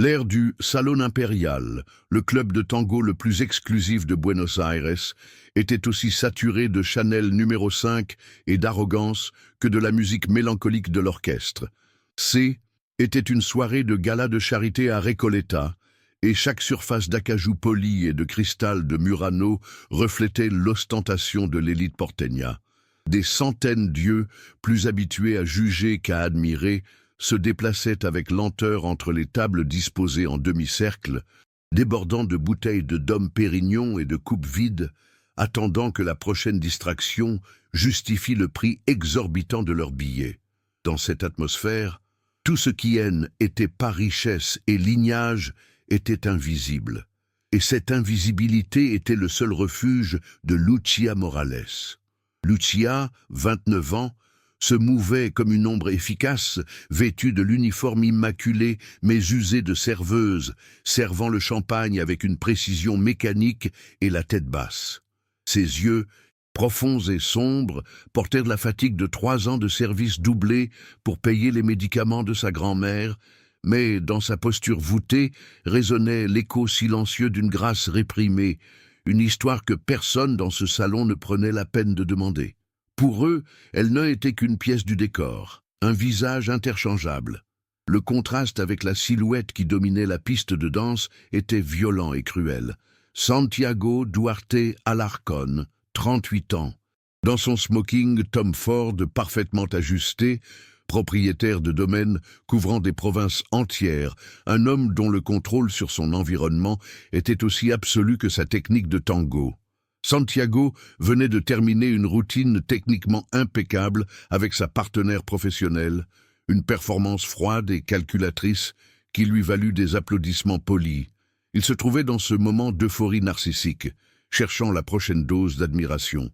L'ère du Salón Imperial, le club de tango le plus exclusif de Buenos Aires, était aussi saturé de Chanel numéro 5 et d'arrogance que de la musique mélancolique de l'orchestre. C était une soirée de gala de charité à Recoleta, et chaque surface d'acajou poli et de cristal de Murano reflétait l'ostentation de l'élite porteña. Des centaines d'yeux, plus habitués à juger qu'à admirer, se déplaçaient avec lenteur entre les tables disposées en demi-cercle, débordant de bouteilles de Dom Pérignon et de coupes vides, attendant que la prochaine distraction justifie le prix exorbitant de leurs billets. Dans cette atmosphère, tout ce qui était pas richesse et lignage était invisible. Et cette invisibilité était le seul refuge de Lucia Morales. Lucia, 29 ans, se mouvait comme une ombre efficace, vêtue de l'uniforme immaculé, mais usée de serveuse, servant le champagne avec une précision mécanique et la tête basse. Ses yeux, profonds et sombres, portèrent la fatigue de 3 ans de service doublé pour payer les médicaments de sa grand-mère, mais dans sa posture voûtée résonnait l'écho silencieux d'une grâce réprimée, une histoire que personne dans ce salon ne prenait la peine de demander. Pour eux, elle n'était qu'une pièce du décor, un visage interchangeable. Le contraste avec la silhouette qui dominait la piste de danse était violent et cruel. Santiago Duarte Alarcón, 38 ans. Dans son smoking Tom Ford parfaitement ajusté, propriétaire de domaines couvrant des provinces entières, un homme dont le contrôle sur son environnement était aussi absolu que sa technique de tango. Santiago venait de terminer une routine techniquement impeccable avec sa partenaire professionnelle, une performance froide et calculatrice qui lui valut des applaudissements polis. Il se trouvait dans ce moment d'euphorie narcissique, cherchant la prochaine dose d'admiration.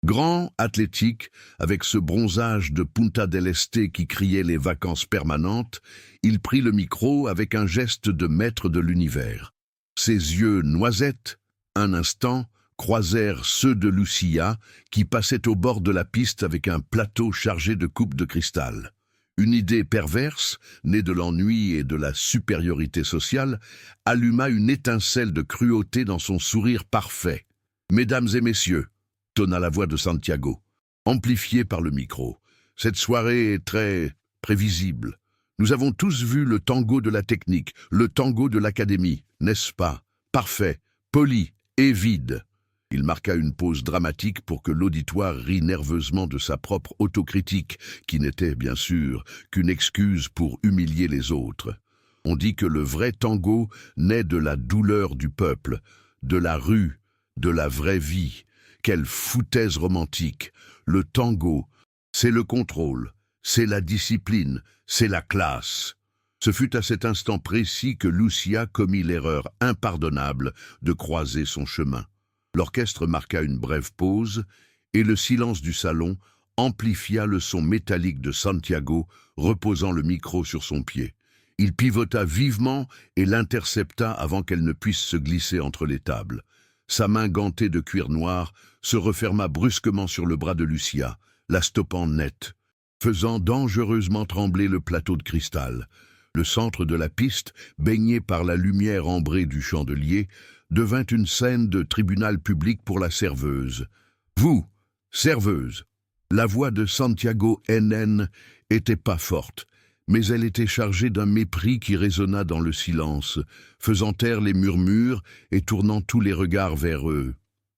Grand, athlétique, avec ce bronzage de Punta del Este qui criait les vacances permanentes, il prit le micro avec un geste de maître de l'univers. Ses yeux noisettes, un instant, croisèrent ceux de Lucia, qui passait au bord de la piste avec un plateau chargé de coupes de cristal. Une idée perverse, née de l'ennui et de la supériorité sociale, alluma une étincelle de cruauté dans son sourire parfait. « Mesdames et messieurs », tonna la voix de Santiago, amplifiée par le micro. « Cette soirée est très prévisible. Nous avons tous vu le tango de la technique, le tango de l'académie, n'est-ce pas? Parfait, poli et vide. » Il marqua une pause dramatique pour que l'auditoire rit nerveusement de sa propre autocritique, qui n'était, bien sûr, qu'une excuse pour humilier les autres. On dit que le vrai tango naît de la douleur du peuple, de la rue, de la vraie vie. Quelle foutaise romantique! Le tango, c'est le contrôle, c'est la discipline, c'est la classe. Ce fut à cet instant précis que Lucia commit l'erreur impardonnable de croiser son chemin. L'orchestre marqua une brève pause, et le silence du salon amplifia le son métallique de Santiago, reposant le micro sur son pied. Il pivota vivement et l'intercepta avant qu'elle ne puisse se glisser entre les tables. Sa main gantée de cuir noir se referma brusquement sur le bras de Lucia, la stoppant net, faisant dangereusement trembler le plateau de cristal. Le centre de la piste, baigné par la lumière ambrée du chandelier, devint une scène de tribunal public pour la serveuse. « Vous, serveuse !» La voix de Santiago NN était pas forte, mais elle était chargée d'un mépris qui résonna dans le silence, faisant taire les murmures et tournant tous les regards vers eux.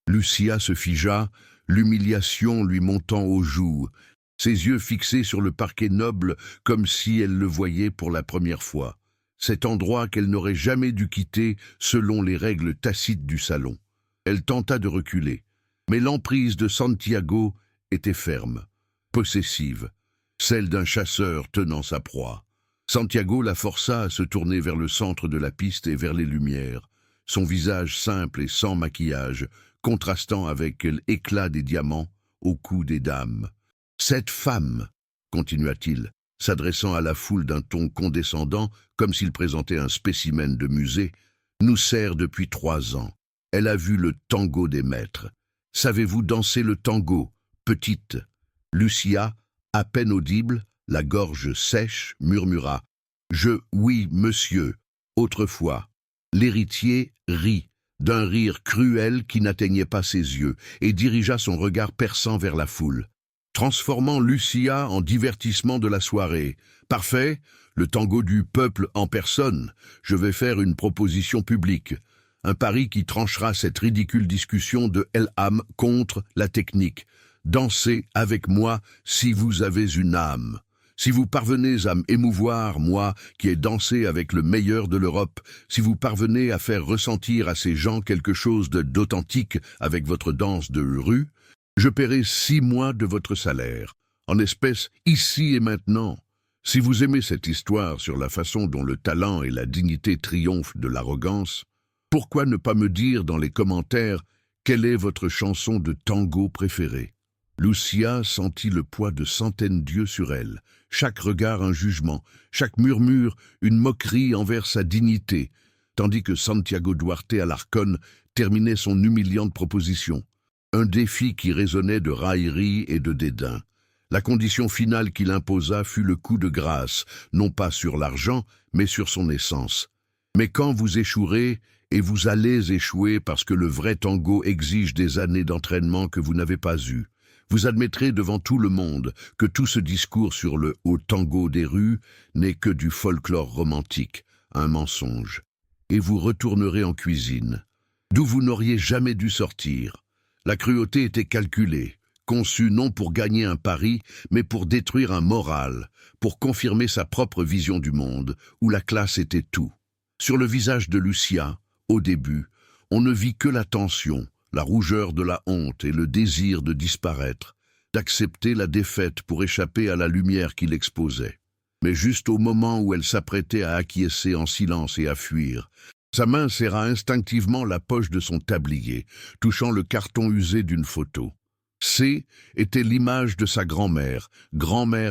Lucia se figea, l'humiliation lui montant aux joues, ses yeux fixés sur le parquet noble comme si elle le voyait pour la première fois. Cet endroit qu'elle n'aurait jamais dû quitter selon les règles tacites du salon. Elle tenta de reculer, mais l'emprise de Santiago était ferme, possessive, celle d'un chasseur tenant sa proie. Santiago la força à se tourner vers le centre de la piste et vers les lumières, son visage simple et sans maquillage, contrastant avec l'éclat des diamants au cou des dames. « Cette femme, continua-t-il, s'adressant à la foule d'un ton condescendant, comme s'il présentait un spécimen de musée, nous sert depuis 3 ans. Elle a vu le tango des maîtres. Savez-vous danser le tango, petite ?» Lucia, à peine audible, la gorge sèche, murmura « Oui, monsieur », Autrefois, l'héritier rit, d'un rire cruel qui n'atteignait pas ses yeux, et dirigea son regard perçant vers la foule, transformant Lucia en divertissement de la soirée. Parfait, le tango du peuple en personne. Je vais faire une proposition publique. Un pari qui tranchera cette ridicule discussion de El-Ham contre la technique. Dansez avec moi si vous avez une âme. Si vous parvenez à m'émouvoir, moi qui ai dansé avec le meilleur de l'Europe, si vous parvenez à faire ressentir à ces gens quelque chose d'authentique avec votre danse de rue, je paierai 6 mois de votre salaire, en espèces ici et maintenant. Si vous aimez cette histoire sur la façon dont le talent et la dignité triomphent de l'arrogance, pourquoi ne pas me dire dans les commentaires quelle est votre chanson de tango préférée? Lucia sentit le poids de centaines d'yeux sur elle, chaque regard un jugement, chaque murmure une moquerie envers sa dignité, tandis que Santiago Duarte Alarcón terminait son humiliante proposition. Un défi qui résonnait de raillerie et de dédain. La condition finale qu'il imposa fut le coup de grâce, non pas sur l'argent, mais sur son essence. Mais quand vous échouerez, et vous allez échouer parce que le vrai tango exige des années d'entraînement que vous n'avez pas eues, vous admettrez devant tout le monde que tout ce discours sur le haut tango des rues n'est que du folklore romantique, un mensonge. Et vous retournerez en cuisine, d'où vous n'auriez jamais dû sortir. La cruauté était calculée, conçue non pour gagner un pari, mais pour détruire un moral, pour confirmer sa propre vision du monde, où la classe était tout. Sur le visage de Lucia, au début, on ne vit que la tension, la rougeur de la honte et le désir de disparaître, d'accepter la défaite pour échapper à la lumière qui l'exposait. Mais juste au moment où elle s'apprêtait à acquiescer en silence et à fuir, sa main serra instinctivement la poche de son tablier, touchant le carton usé d'une photo. C était l'image de sa grand-mère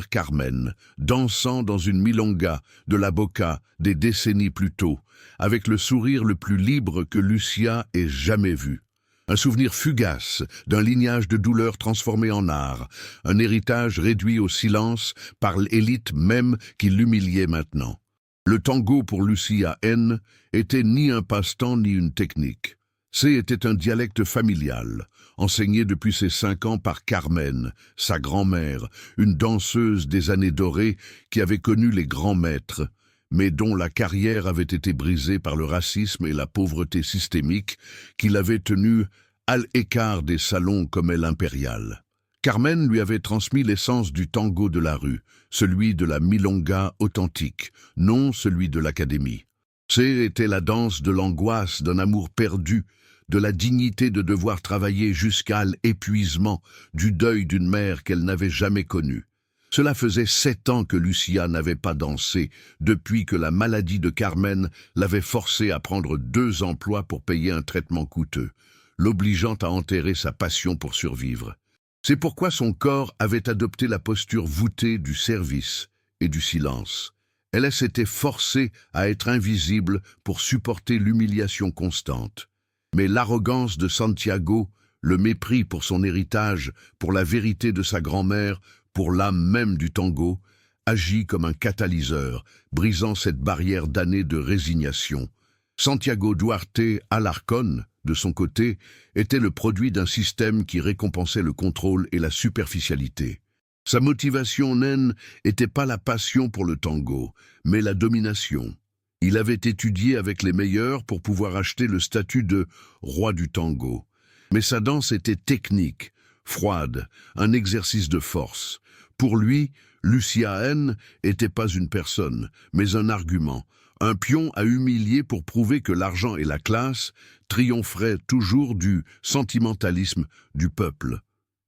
Carmen, dansant dans une milonga de la Boca des décennies plus tôt, avec le sourire le plus libre que Lucia ait jamais vu. Un souvenir fugace d'un lignage de douleur transformé en art, un héritage réduit au silence par l'élite même qui l'humiliait maintenant. Le tango pour Lucia N était ni un passe-temps ni une technique. C était un dialecte familial, enseigné depuis ses 5 ans par Carmen, sa grand-mère, une danseuse des années dorées qui avait connu les grands maîtres, mais dont la carrière avait été brisée par le racisme et la pauvreté systémique qui l'avait tenue à l'écart des salons comme elle impériale. Carmen lui avait transmis l'essence du tango de la rue, celui de la milonga authentique, non celui de l'académie. C'était la danse de l'angoisse d'un amour perdu, de la dignité de devoir travailler jusqu'à l'épuisement, du deuil d'une mère qu'elle n'avait jamais connue. Cela faisait 7 ans que Lucia n'avait pas dansé, depuis que la maladie de Carmen l'avait forcée à prendre 2 emplois pour payer un traitement coûteux, l'obligeant à enterrer sa passion pour survivre. C'est pourquoi son corps avait adopté la posture voûtée du service et du silence. Elle s'était forcée à être invisible pour supporter l'humiliation constante. Mais l'arrogance de Santiago, le mépris pour son héritage, pour la vérité de sa grand-mère, pour l'âme même du tango, agit comme un catalyseur, brisant cette barrière d'années de résignation. Santiago Duarte Alarcón, de son côté, était le produit d'un système qui récompensait le contrôle et la superficialité. Sa motivation naine n'était pas la passion pour le tango, mais la domination. Il avait étudié avec les meilleurs pour pouvoir acheter le statut de roi du tango. Mais sa danse était technique, froide, un exercice de force. Pour lui, Lucia N n'était pas une personne, mais un argument, un pion à humilier pour prouver que l'argent et la classe triompheraient toujours du sentimentalisme du peuple.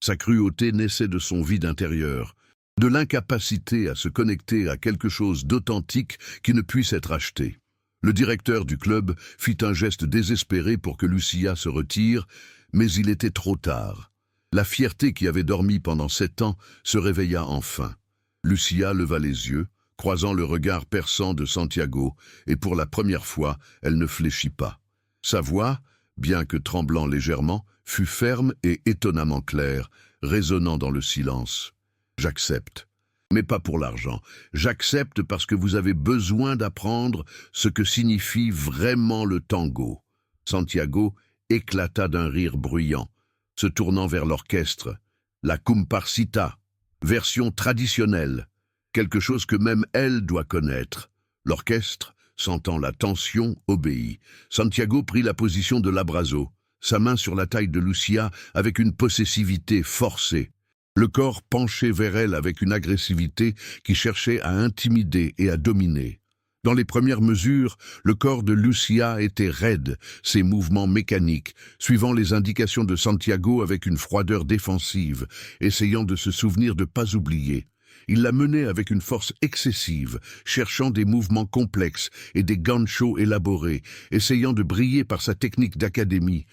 Sa cruauté naissait de son vide intérieur, de l'incapacité à se connecter à quelque chose d'authentique qui ne puisse être acheté. Le directeur du club fit un geste désespéré pour que Lucia se retire, mais il était trop tard. La fierté qui avait dormi pendant 7 ans se réveilla enfin. Lucia leva les yeux, croisant le regard perçant de Santiago, et pour la première fois, elle ne fléchit pas. Sa voix, bien que tremblant légèrement, fut ferme et étonnamment claire, résonnant dans le silence. « J'accepte. mais pas pour l'argent. J'accepte parce que vous avez besoin d'apprendre ce que signifie vraiment le tango. » Santiago éclata d'un rire bruyant, se tournant vers l'orchestre. La comparsita, version traditionnelle, quelque chose que même elle doit connaître. L'orchestre, sentant la tension, obéit. Santiago prit la position de l'abrazo, sa main sur la taille de Lucia avec une possessivité forcée. Le corps penché vers elle avec une agressivité qui cherchait à intimider et à dominer. Dans les premières mesures, le corps de Lucia était raide, ses mouvements mécaniques, suivant les indications de Santiago avec une froideur défensive, essayant de se souvenir de ne pas oublier. Il la menait avec une force excessive, cherchant des mouvements complexes et des ganchos élaborés, essayant de briller par sa technique d'académie,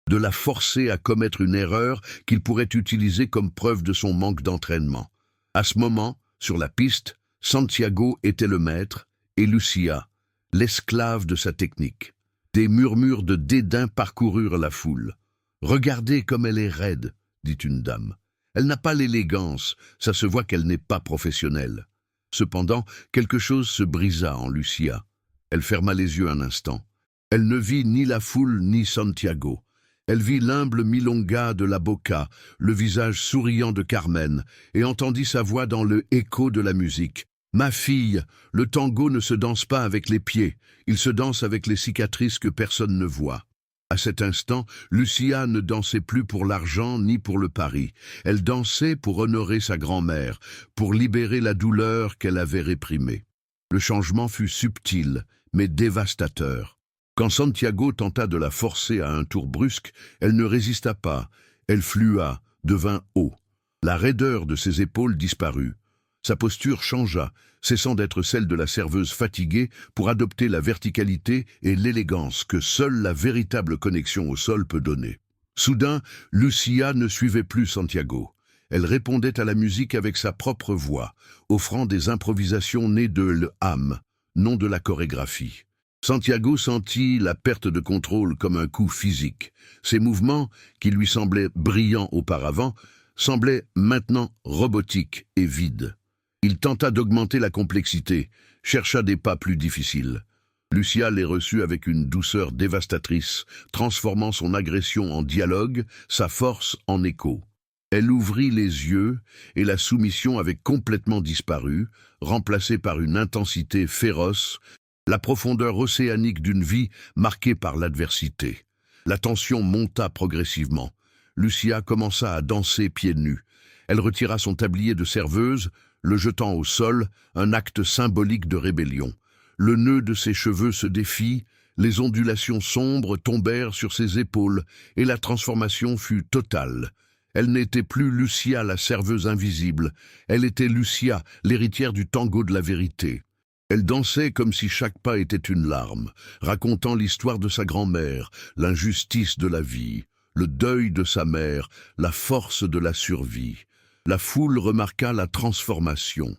de la forcer à commettre une erreur qu'il pourrait utiliser comme preuve de son manque d'entraînement. À ce moment, sur la piste, Santiago était le maître et Lucia, l'esclave de sa technique. Des murmures de dédain parcoururent la foule. « Regardez comme elle est raide », dit une dame. « Elle n'a pas l'élégance, ça se voit qu'elle n'est pas professionnelle. » Cependant, quelque chose se brisa en Lucia. Elle ferma les yeux un instant. Elle ne vit ni la foule ni Santiago. Elle vit l'humble milonga de la Boca, le visage souriant de Carmen, et entendit sa voix dans le écho de la musique. « Ma fille, le tango ne se danse pas avec les pieds, il se danse avec les cicatrices que personne ne voit. » À cet instant, Lucia ne dansait plus pour l'argent ni pour le pari. Elle dansait pour honorer sa grand-mère, pour libérer la douleur qu'elle avait réprimée. Le changement fut subtil, mais dévastateur. Quand Santiago tenta de la forcer à un tour brusque, elle ne résista pas. Elle flua, devint haut. La raideur de ses épaules disparut. Sa posture changea, cessant d'être celle de la serveuse fatiguée pour adopter la verticalité et l'élégance que seule la véritable connexion au sol peut donner. Soudain, Lucia ne suivait plus Santiago. Elle répondait à la musique avec sa propre voix, offrant des improvisations nées de l'âme, non de la chorégraphie. Santiago sentit la perte de contrôle comme un coup physique. Ses mouvements, qui lui semblaient brillants auparavant, semblaient maintenant robotiques et vides. Il tenta d'augmenter la complexité, chercha des pas plus difficiles. Lucia les reçut avec une douceur dévastatrice, transformant son agression en dialogue, sa force en écho. Elle ouvrit les yeux et la soumission avait complètement disparu, remplacée par une intensité féroce, la profondeur océanique d'une vie marquée par l'adversité. La tension monta progressivement. Lucia commença à danser pieds nus. Elle retira son tablier de serveuse, le jetant au sol, un acte symbolique de rébellion. Le nœud de ses cheveux se défit, les ondulations sombres tombèrent sur ses épaules, et la transformation fut totale. Elle n'était plus Lucia, la serveuse invisible, elle était Lucia, l'héritière du tango de la vérité. Elle dansait comme si chaque pas était une larme, racontant l'histoire de sa grand-mère, l'injustice de la vie, le deuil de sa mère, la force de la survie. La foule remarqua la transformation.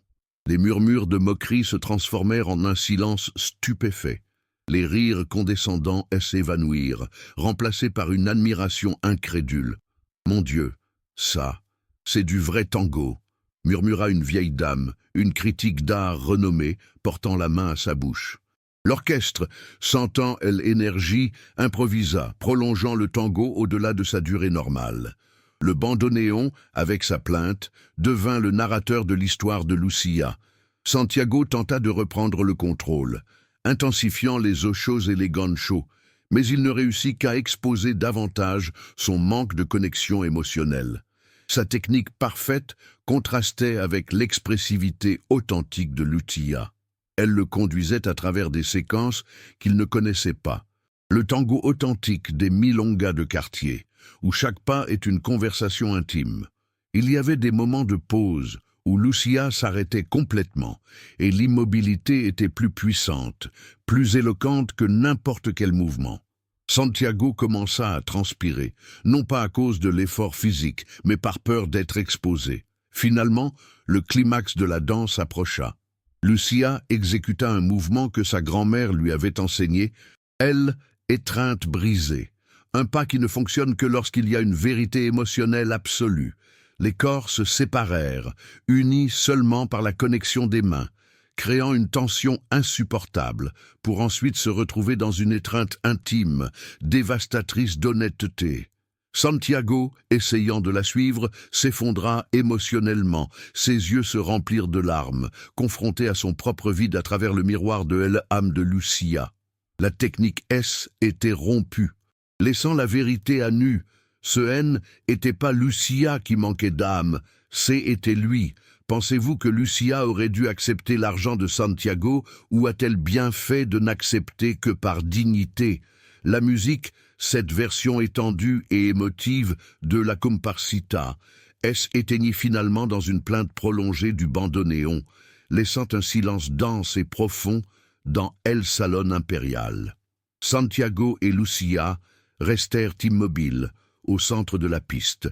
Les murmures de moquerie se transformèrent en un silence stupéfait. Les rires condescendants s'évanouirent, remplacés par une admiration incrédule. « Mon Dieu, ça, c'est du vrai tango !» murmura une vieille dame, une critique d'art renommée, portant la main à sa bouche. L'orchestre, sentant l'énergie, improvisa, prolongeant le tango au-delà de sa durée normale. Le bandoneon, avec sa plainte, devint le narrateur de l'histoire de Lucia. Santiago tenta de reprendre le contrôle, intensifiant les ochos et les ganchos, mais il ne réussit qu'à exposer davantage son manque de connexion émotionnelle. Sa technique parfaite contrastait avec l'expressivité authentique de Lucia. Elle le conduisait à travers des séquences qu'il ne connaissait pas. Le tango authentique des milongas de quartier, où chaque pas est une conversation intime. Il y avait des moments de pause où Lucia s'arrêtait complètement et l'immobilité était plus puissante, plus éloquente que n'importe quel mouvement. Santiago commença à transpirer, non pas à cause de l'effort physique, mais par peur d'être exposé. Finalement, le climax de la danse approcha. Lucia exécuta un mouvement que sa grand-mère lui avait enseigné, elle, étreinte brisée. Un pas qui ne fonctionne que lorsqu'il y a une vérité émotionnelle absolue. Les corps se séparèrent, unis seulement par la connexion des mains, créant une tension insupportable, pour ensuite se retrouver dans une étreinte intime, dévastatrice d'honnêteté. Santiago, essayant de la suivre, s'effondra émotionnellement, ses yeux se remplirent de larmes, confronté à son propre vide à travers le miroir de l'âme de Lucia. La technique S était rompue, laissant la vérité à nu. Ce N n'était pas Lucia qui manquait d'âme, c'était lui. Pensez-vous que Lucia aurait dû accepter l'argent de Santiago ou a-t-elle bien fait de n'accepter que par dignité? La musique, cette version étendue et émotive de la Comparsita, s'éteignit finalement dans une plainte prolongée du bandoneon, laissant un silence dense et profond dans El Salón Impérial. Santiago et Lucia restèrent immobiles au centre de la piste,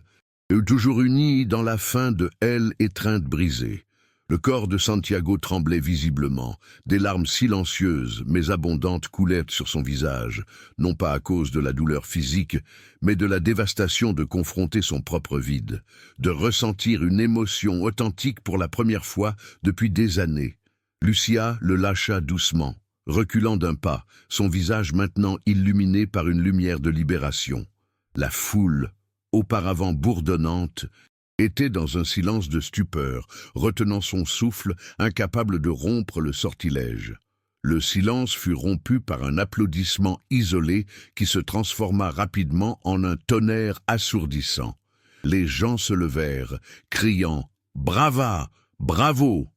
eux toujours unis dans la fin de Elle étreinte brisée. Le corps de Santiago tremblait visiblement, des larmes silencieuses mais abondantes coulaient sur son visage, non pas à cause de la douleur physique, mais de la dévastation de confronter son propre vide, de ressentir une émotion authentique pour la première fois depuis des années. Lucia le lâcha doucement, reculant d'un pas, son visage maintenant illuminé par une lumière de libération. La foule, auparavant bourdonnante, était dans un silence de stupeur, retenant son souffle, incapable de rompre le sortilège. Le silence fut rompu par un applaudissement isolé qui se transforma rapidement en un tonnerre assourdissant. Les gens se levèrent, criant « Brava! Bravo !»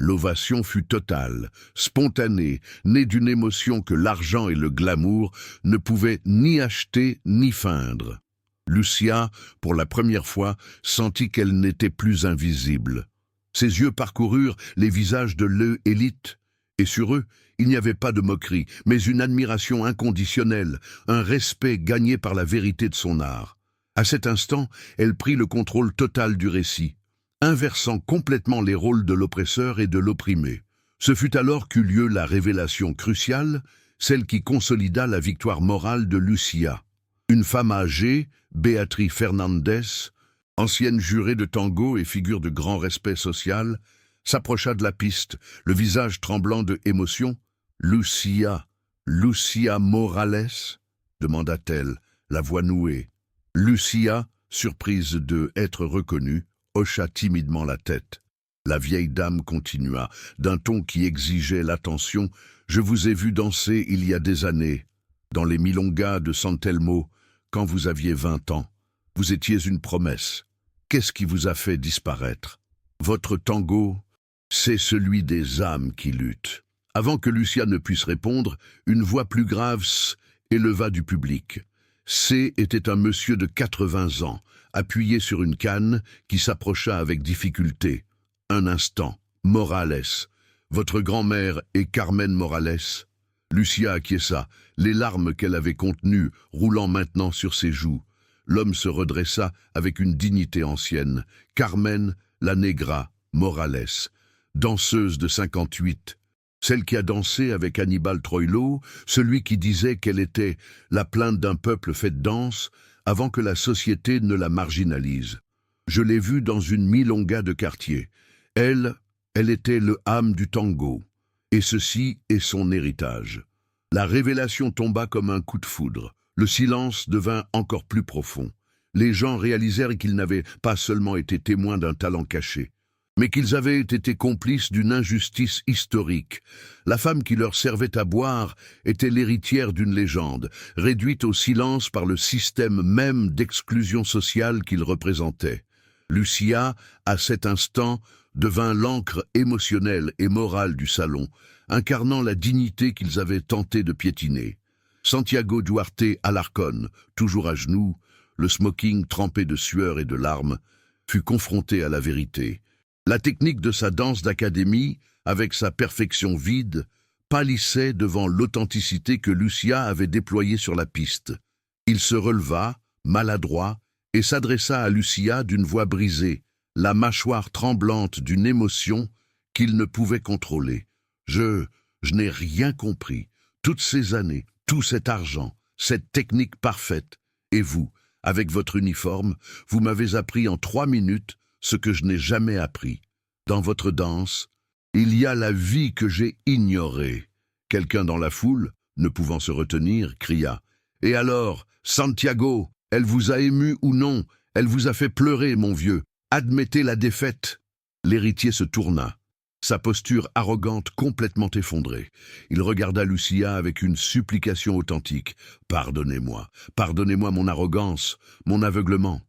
L'ovation fut totale, spontanée, née d'une émotion que l'argent et le glamour ne pouvaient ni acheter ni feindre. Lucia, pour la première fois, sentit qu'elle n'était plus invisible. Ses yeux parcoururent les visages de l'élite, et sur eux, il n'y avait pas de moquerie, mais une admiration inconditionnelle, un respect gagné par la vérité de son art. À cet instant, elle prit le contrôle total du récit, inversant complètement les rôles de l'oppresseur et de l'opprimé. Ce fut alors qu'eut lieu la révélation cruciale, celle qui consolida la victoire morale de Lucia. Une femme âgée, Béatrice Fernandez, ancienne jurée de tango et figure de grand respect social, s'approcha de la piste, le visage tremblant de émotion. « Lucia Morales ?» demanda-t-elle, la voix nouée. Lucia, surprise de être reconnue, hocha timidement la tête. La vieille dame continua, d'un ton qui exigeait l'attention. « Je vous ai vu danser il y a des années, dans les milongas de San Telmo, quand vous aviez 20 ans. Vous étiez une promesse. Qu'est-ce qui vous a fait disparaître? Votre tango, c'est celui des âmes qui luttent. » Avant que Lucia ne puisse répondre, une voix plus grave s'éleva du public. C était un monsieur de 80 ans, appuyé sur une canne, qui s'approcha avec difficulté. Un instant. Morales. Votre grand-mère est Carmen Morales. Lucia acquiesça, les larmes qu'elle avait contenues roulant maintenant sur ses joues. L'homme se redressa avec une dignité ancienne. Carmen, la Negra, Morales, danseuse de 58, celle qui a dansé avec Hannibal Troilo, celui qui disait qu'elle était la plainte d'un peuple fait de danse avant que la société ne la marginalise. Je l'ai vue dans une milonga de quartier. Elle était le âme du tango. Et ceci est son héritage. La révélation tomba comme un coup de foudre. Le silence devint encore plus profond. Les gens réalisèrent qu'ils n'avaient pas seulement été témoins d'un talent caché, mais qu'ils avaient été complices d'une injustice historique. La femme qui leur servait à boire était l'héritière d'une légende, réduite au silence par le système même d'exclusion sociale qu'il représentait. Lucia, à cet instant, devint l'encre émotionnelle et morale du salon, incarnant la dignité qu'ils avaient tenté de piétiner. Santiago Duarte Alarcón, toujours à genoux, le smoking trempé de sueur et de larmes, fut confronté à la vérité. La technique de sa danse d'académie, avec sa perfection vide, pâlissait devant l'authenticité que Lucia avait déployée sur la piste. Il se releva, maladroit, et s'adressa à Lucia d'une voix brisée, la mâchoire tremblante d'une émotion qu'il ne pouvait contrôler. Je n'ai rien compris. Toutes ces années, tout cet argent, cette technique parfaite. Et vous, Avec votre uniforme, vous m'avez appris en 3 minutes ce que je n'ai jamais appris. Dans votre danse, il y a la vie que j'ai ignorée. » Quelqu'un dans la foule, ne pouvant se retenir, cria. « Et alors, Santiago, elle vous a ému ou non? Elle vous a fait pleurer, mon vieux. Admettez la défaite. » L'héritier se tourna, sa posture arrogante complètement effondrée. Il regarda Lucia avec une supplication authentique. « Pardonnez-moi, pardonnez-moi mon arrogance, mon aveuglement.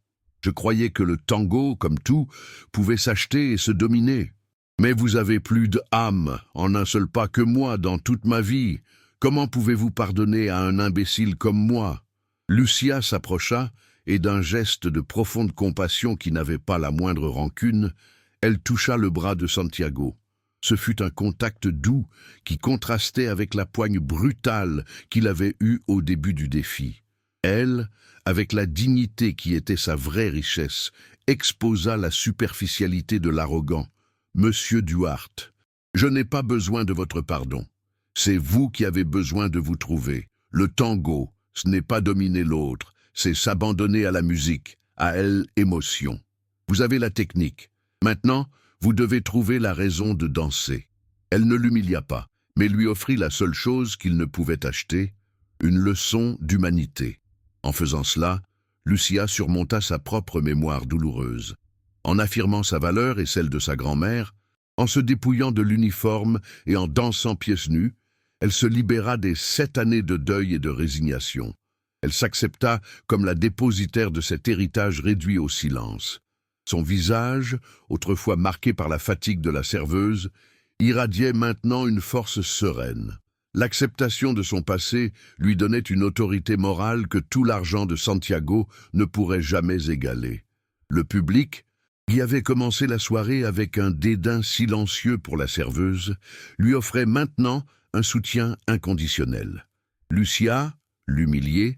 Je croyais que le tango, comme tout, pouvait s'acheter et se dominer. Mais vous avez plus d'âme en un seul pas que moi dans toute ma vie. Comment pouvez-vous pardonner à un imbécile comme moi ?» Lucia s'approcha et d'un geste de profonde compassion qui n'avait pas la moindre rancune, elle toucha le bras de Santiago. Ce fut un contact doux qui contrastait avec la poigne brutale qu'il avait eue au début du défi. Elle, avec la dignité qui était sa vraie richesse, exposa la superficialité de l'arrogant. « Monsieur Duarte, je n'ai pas besoin de votre pardon. C'est vous qui avez besoin de vous trouver. Le tango, ce n'est pas dominer l'autre, c'est s'abandonner à la musique, à l'émotion. Vous avez la technique. Maintenant, vous devez trouver la raison de danser. » Elle ne l'humilia pas, mais lui offrit la seule chose qu'il ne pouvait acheter, une leçon d'humanité. En faisant cela, Lucia surmonta sa propre mémoire douloureuse. En affirmant sa valeur et celle de sa grand-mère, en se dépouillant de l'uniforme et en dansant pieds nus, elle se libéra des 7 années de deuil et de résignation. Elle s'accepta comme la dépositaire de cet héritage réduit au silence. Son visage, autrefois marqué par la fatigue de la serveuse, irradiait maintenant une force sereine. L'acceptation de son passé lui donnait une autorité morale que tout l'argent de Santiago ne pourrait jamais égaler. Le public, qui avait commencé la soirée avec un dédain silencieux pour la serveuse, lui offrait maintenant un soutien inconditionnel. Lucia, l'humiliée,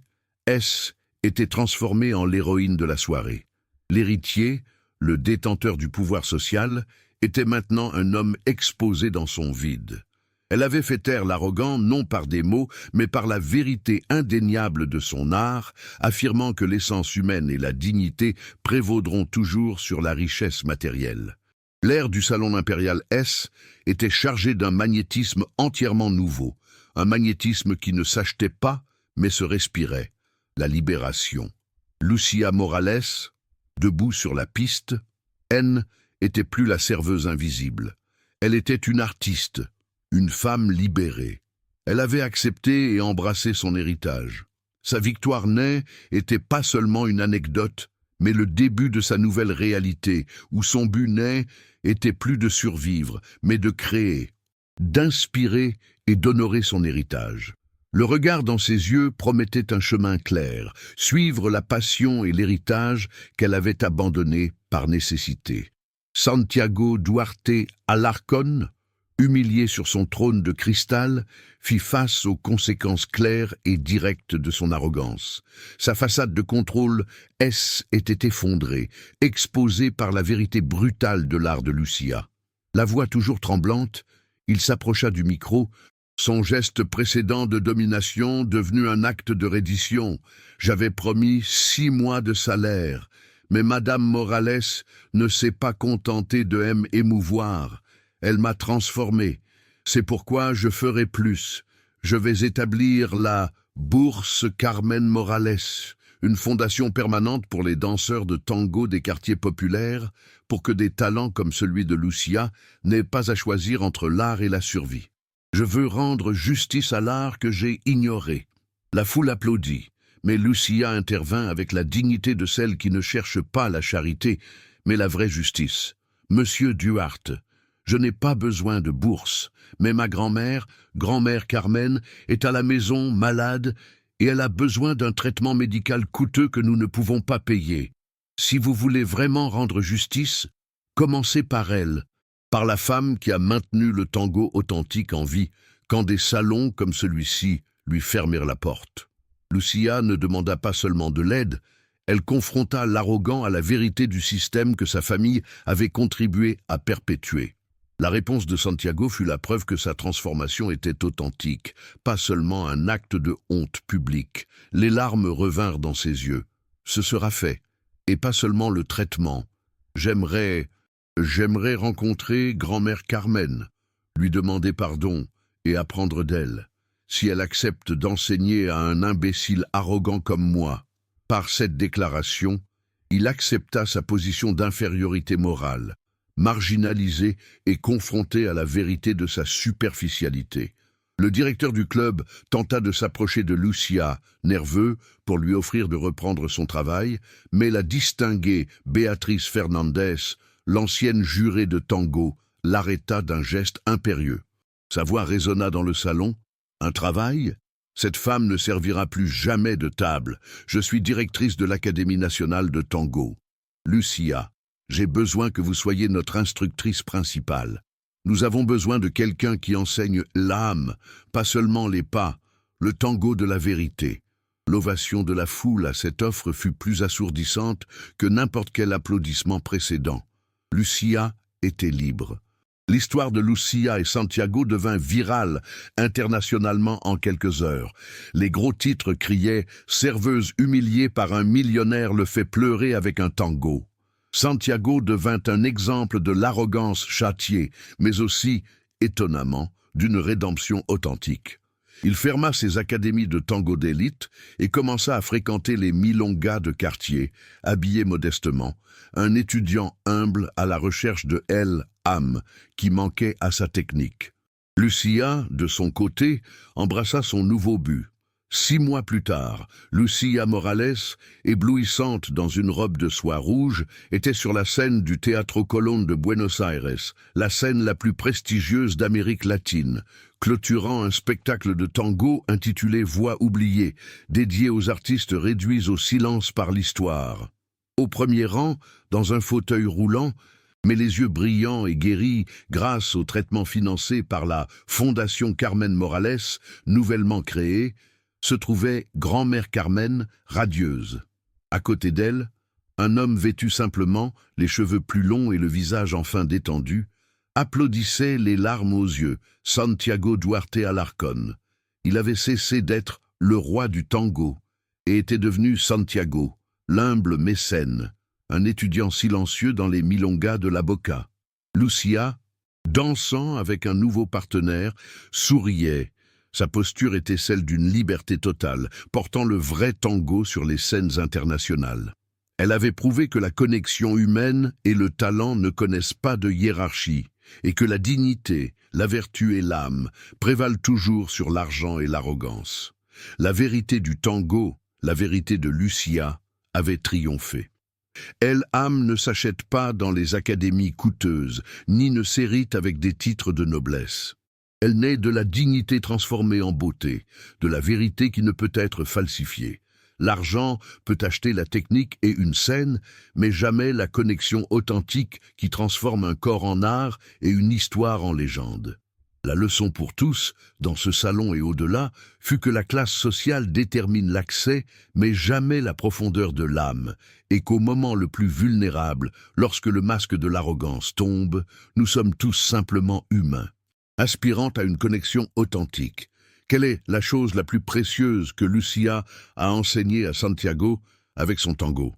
était transformée en l'héroïne de la soirée. L'héritier, le détenteur du pouvoir social, était maintenant un homme exposé dans son vide. Elle avait fait taire l'arrogant non par des mots, mais par la vérité indéniable de son art, affirmant que l'essence humaine et la dignité prévaudront toujours sur la richesse matérielle. L'air du salon impérial S était chargé d'un magnétisme entièrement nouveau, un magnétisme qui ne s'achetait pas, mais se respirait. La libération. Lucia Morales, debout sur la piste, n'était plus la serveuse invisible. Elle était une artiste, une femme libérée. Elle avait accepté et embrassé son héritage. Sa victoire n'était pas seulement une anecdote, mais le début de sa nouvelle réalité, où son but n'était plus de survivre, mais de créer, d'inspirer et d'honorer son héritage. Le regard dans ses yeux promettait un chemin clair, suivre la passion et l'héritage qu'elle avait abandonnés par nécessité. Santiago Duarte Alarcón, humilié sur son trône de cristal, fit face aux conséquences claires et directes de son arrogance. Sa façade de contrôle était effondrée, exposée par la vérité brutale de l'art de Lucia. La voix toujours tremblante, il s'approcha du micro, son geste précédent de domination devenu un acte de reddition. « J'avais promis 6 mois de salaire, mais Madame Morales ne s'est pas contentée de m'émouvoir. Elle m'a transformé. C'est pourquoi je ferai plus. Je vais établir la Bourse Carmen Morales, une fondation permanente pour les danseurs de tango des quartiers populaires, pour que des talents comme celui de Lucia n'aient pas à choisir entre l'art et la survie. Je veux rendre justice à l'art que j'ai ignoré. » La foule applaudit, mais Lucia intervint avec la dignité de celle qui ne cherche pas la charité, mais la vraie justice. « Monsieur Duarte, je n'ai pas besoin de bourse, mais ma grand-mère Carmen, est à la maison, malade, et elle a besoin d'un traitement médical coûteux que nous ne pouvons pas payer. Si vous voulez vraiment rendre justice, commencez par elle, par la femme qui a maintenu le tango authentique en vie, quand des salons comme celui-ci lui fermèrent la porte. » Lucia ne demanda pas seulement de l'aide, elle confronta l'arrogant à la vérité du système que sa famille avait contribué à perpétuer. La réponse de Santiago fut la preuve que sa transformation était authentique, pas seulement un acte de honte publique. Les larmes revinrent dans ses yeux. ce sera fait. Et pas seulement le traitement. J'aimerais rencontrer grand-mère Carmen, lui demander pardon et apprendre d'elle, si elle accepte d'enseigner à un imbécile arrogant comme moi. Par cette déclaration, il accepta sa position d'infériorité morale, marginalisé et confronté à la vérité de sa superficialité. Le directeur du club tenta de s'approcher de Lucia, nerveux, pour lui offrir de reprendre son travail, mais la distinguée Béatrice Fernandez, l'ancienne jurée de tango, l'arrêta d'un geste impérieux. Sa voix résonna dans le salon. « Un travail ? Cette femme ne servira plus jamais de table. Je suis directrice de l'Académie nationale de tango. Lucia, j'ai besoin que vous soyez notre instructrice principale. Nous avons besoin de quelqu'un qui enseigne l'âme, pas seulement les pas, le tango de la vérité. » L'ovation de la foule à cette offre fut plus assourdissante que n'importe quel applaudissement précédent. Lucia était libre. L'histoire de Lucia et Santiago devint virale internationalement en quelques heures. Les gros titres criaient « Serveuse humiliée par un millionnaire le fait pleurer avec un tango ». Santiago devint un exemple de l'arrogance châtiée, mais aussi, étonnamment, d'une rédemption authentique. Il ferma ses académies de tango d'élite et commença à fréquenter les milongas de quartier, habillé modestement, un étudiant humble à la recherche de l'âme qui manquait à sa technique. Lucia, de son côté, embrassa son nouveau but. 6 mois plus tard, Lucia Morales, éblouissante dans une robe de soie rouge, était sur la scène du Teatro Colón de Buenos Aires, la scène la plus prestigieuse d'Amérique latine, clôturant un spectacle de tango intitulé Voix oubliées, dédié aux artistes réduits au silence par l'histoire. Au premier rang, dans un fauteuil roulant, mais les yeux brillants et guéris grâce au traitement financé par la Fondation Carmen Morales, nouvellement créée, se trouvait grand-mère Carmen, radieuse. À côté d'elle, un homme vêtu simplement, les cheveux plus longs et le visage enfin détendu, applaudissait les larmes aux yeux, Santiago Duarte Alarcón. Il avait cessé d'être le roi du tango et était devenu Santiago, l'humble mécène, un étudiant silencieux dans les milongas de la Boca. Lucia, dansant avec un nouveau partenaire, souriait. Sa posture était celle d'une liberté totale, portant le vrai tango sur les scènes internationales. Elle avait prouvé que la connexion humaine et le talent ne connaissent pas de hiérarchie, et que la dignité, la vertu et l'âme prévalent toujours sur l'argent et l'arrogance. La vérité du tango, la vérité de Lucia, avait triomphé. L'âme ne s'achète pas dans les académies coûteuses, ni ne s'hérite avec des titres de noblesse. Elle naît de la dignité transformée en beauté, de la vérité qui ne peut être falsifiée. L'argent peut acheter la technique et une scène, mais jamais la connexion authentique qui transforme un corps en art et une histoire en légende. La leçon pour tous, dans ce salon et au-delà, fut que la classe sociale détermine l'accès, mais jamais la profondeur de l'âme, et qu'au moment le plus vulnérable, lorsque le masque de l'arrogance tombe, nous sommes tous simplement humains. Aspirant à une connexion authentique. Quelle est la chose la plus précieuse que Lucia a enseignée à Santiago avec son tango ?